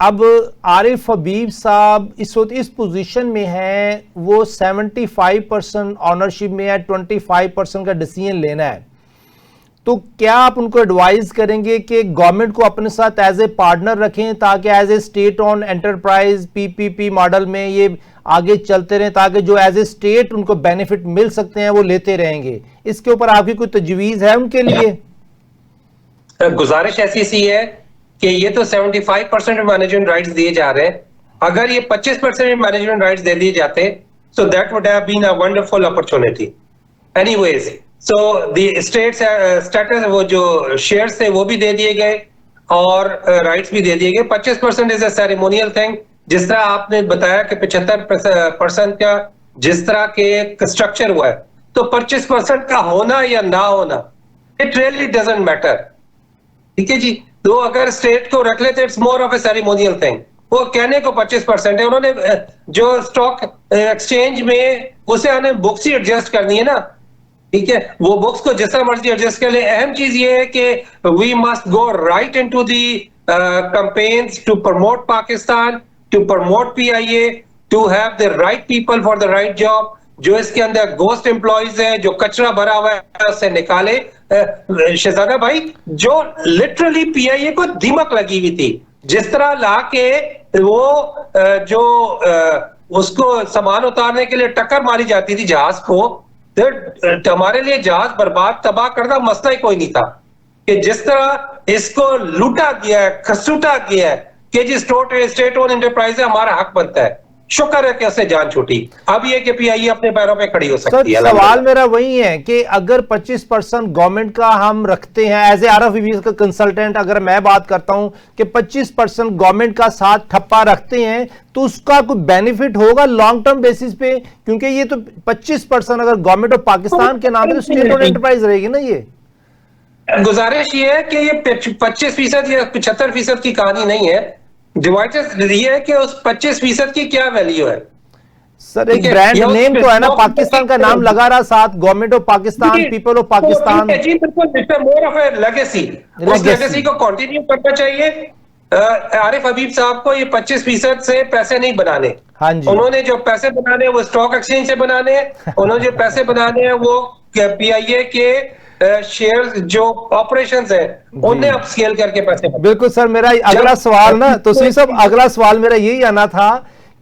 अब आरिफ हबीब साहब इस वक्त इस पोजीशन में है, वो 75% ऑनरशिप में है, 25% का डिसीजन लेना है। तो क्या आप उनको एडवाइस करेंगे कि गवर्नमेंट को अपने साथ एज ए पार्टनर रखें ताकि as a state on enterprise PPP model में ये आगे चलते रहें, ताकि जो एज ए स्टेट उनको बेनिफिट मिल सकते हैं वो लेते रहेंगे? इसके ऊपर आपकी कोई तजवीज़ है उनके लिए? गुजारिश ऐसी सी है कि ये तो 75% मैनेजमेंट राइट्स दिए जा रहे हैं, अगर ये 25% मैनेजमेंट राइट्स दे दिए जाते so that would have been a wonderful opportunity. Anyways, so the state status, वो जो शेयर्स थे वो भी दे दिए गए और राइट्स भी दे दिए गए। 25% इज अ सेरेमोनियल थिंग, जिस तरह आपने बताया कि 75% का जिस तरह के स्ट्रक्चर हुआ है, तो 25% का होना या ना होना इट रियली डजंट मैटर। ठीक है जी, तो अगर स्टेट को रख लेते it's more of A ceremonial thing. वो कहने को 25% है, उन्होंने जो स्टॉक एक्सचेंज में उसे हमें बुक्स ही एडजस्ट करनी है ना। ठीक है, वो बुक्स को जैसा मर्जी एडजस्ट कर ले। अहम चीज ये है कि we must go right into the campaigns to promote Pakistan, to promote PIA, to have the right people for the right job. जो इसके अंदर गोस्ट एम्प्लॉइज है, जो कचरा भरा हुआ है उससे निकाले। शहजादा भाई, जो लिटरली पीआईए को दीमक लगी हुई थी, जिस तरह ला के वो जो उसको सामान उतारने के लिए टक्कर मारी जाती थी जहाज को, तो हमारे लिए जहाज बर्बाद तबाह करना मसला ही कोई नहीं था। कि जिस तरह इसको लूटा गया है, खसूटा गया है कि जी स्टेट ओन एंटरप्राइज है, हमारा हक बनता है। शुक्र है कि उससे जान छूटी। अब ये कि पीआईए अपने पैरों पे खड़ी हो सकती है। सवाल मेरा वही है कि अगर 25% गवर्नमेंट का हम रखते हैं एज ए आरएफबी का कंसल्टेंट, अगर मैं बात करता हूं कि 25% गवर्नमेंट का साथ ठप्पा रखते हैं, तो उसका कोई बेनिफिट होगा लॉन्ग टर्म बेसिस पे? क्योंकि ये तो 25% अगर गवर्नमेंट ऑफ पाकिस्तान के नाम पे, तो स्टेट ओन एंटरप्राइज रहेगी ना। ये गुजारिश ये है कि ये 25% या 75% की कहानी नहीं है। डिवाइडेड ये है कि उस 25% की क्या वैल्यू है। सर, एक ब्रांड नेम तो है ना, पाकिस्तान का नाम लगा रहा साथ, government of Pakistan, people of Pakistan. जी बिल्कुल, मोर ऑफ ए लेगेसी। उस लेगेसी को कंटिन्यू करना चाहिए। आरिफ हबीब साहब को ये 25% से पैसे नहीं बनाने। हाँ जी, उन्होंने जो पैसे बनाने हैं वो स्टॉक एक्सचेंज से बनाने हैं। उन्होंने जो पैसे बनाने हैं वो पीआईए के शेयर जो ऑपरेशंस है उन्हें अपस्केल करके पैसे। बिल्कुल सर, मेरा अगला सवाल ना, तो सही सब अगला सवाल मेरा यही आना था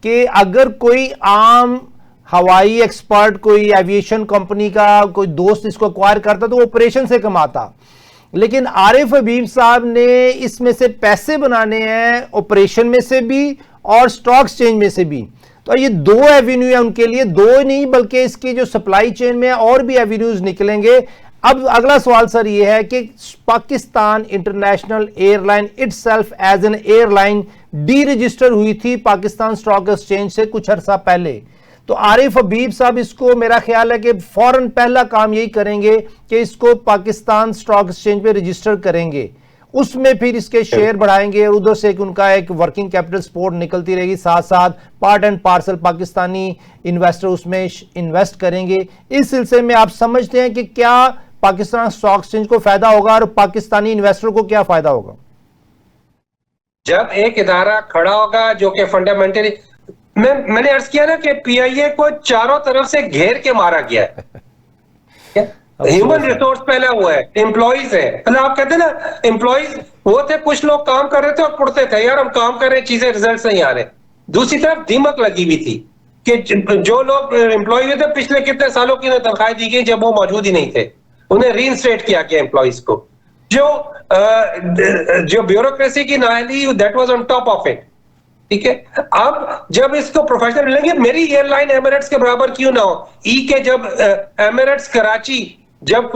कि अगर कोई आम हवाई एक्सपर्ट, कोई एविएशन कंपनी का कोई दोस्त इसको एक्वायर करता तो ऑपरेशन से कमाता, लेकिन आरिफ हबीब साहब ने इसमें से पैसे बनाने हैं, ऑपरेशन में से भी और स्टॉक एक्सचेंज में से भी। तो ये दो एवेन्यू है उनके लिए, दो नहीं बल्कि इसकी जो सप्लाई चेन में और भी एवेन्यूज निकलेंगे। अब अगला सवाल सर ये है कि Pakistan International Airline itself as an airline deregister हुई थी पाकिस्तान स्टॉक एक्सचेंज से कुछ अरसा पहले। तो आरिफ हबीब साहब इसको, मेरा ख्याल है कि फौरन पहला काम यही करेंगे कि इसको पाकिस्तान स्टॉक एक्सचेंज पे रजिस्टर करेंगे, उसमें फिर इसके शेयर बढ़ाएंगे और उधर से उनका एक वर्किंग कैपिटल सपोर्ट निकलती रहेगी, साथ साथ part and parcel Pakistani investor उसमें इन्वेस्ट करेंगे। इस सिलसिले में आप समझते हैं कि क्या पाकिस्तान स्टॉक एक्सचेंज को फायदा होगा और पाकिस्तानी इन्वेस्टर को क्या फायदा होगा? जब एक इदारा खड़ा होगा जो कि फंडामेंटली, मैंने अर्ज किया ना कि पीआईए को चारों तरफ से घेर के मारा गया है। ह्यूमन रिसोर्स पहले हुआ है, एम्प्लॉइज है। मतलब आप कहते हैं ना, एम्प्लॉइज वो थे, कुछ लोग काम कर रहे थे और पुड़ते थे, यार हम काम कर रहे हैं, चीजें रिजल्ट नहीं आ रहे। दूसरी तरफ दीमक लगी हुई थी कि जो लोग एम्प्लॉय हुए थे, पिछले कितने सालों की उन्हें तनख्वाह दी गई जब वो मौजूद ही नहीं थे, उन्हें रीइंस्टेट किया गया एम्प्लॉइज को। जो ब्यूरोक्रेसी की नाअहली, that was on top of it. ठीक है, अब जब इसको प्रोफेशनल मिलेंगे, मेरी एयरलाइन एमिरेट्स के बराबर क्यों ना हो। के जब एमिरेट्स कराची, जब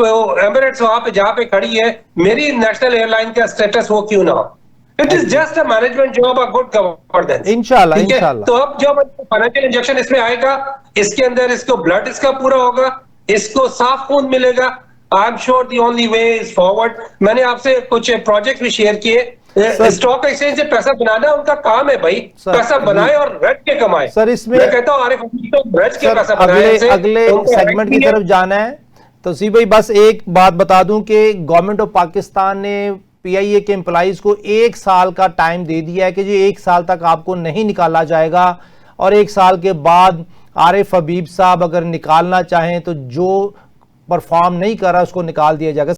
एमिरेट्स वहां पे जहां पे खड़ी है, मेरी नेशनल एयरलाइन का स्टेटस वो क्यों ना हो। It is just a management job, a good governance. इंशाल्लाह इंशाल्लाह। तो अब जब फाइनेंशियल इंजेक्शन इसमें आएगा, इसके अंदर इसको ब्लड इसका पूरा होगा, इसको साफ खून मिलेगा। I am sure the only way is forward. मैंने आपसे कुछ प्रोजेक्ट भी शेयर किए। स्टॉक एक्सचेंज से पैसा बनाना उनका काम है भाई, पैसा बनाए और रट के कमाए। सर, इसमें मैं कहता हूं आरिफ तो रट के पैसा बनाए। अगले सेगमेंट की तरफ जाना है। तो सी भाई, बस एक बात बता दूं कि गवर्नमेंट ऑफ पाकिस्तान ने पीआईए के एम्प्लॉइज को 1 साल का टाइम दे दिया है कि जी 1 साल तक आपको नहीं निकाला जाएगा, और 1 साल के बाद आरिफ हबीब साहब अगर निकालना चाहें तो जो परफॉर्म नहीं कर रहा उसको निकाल दिया जाएगा।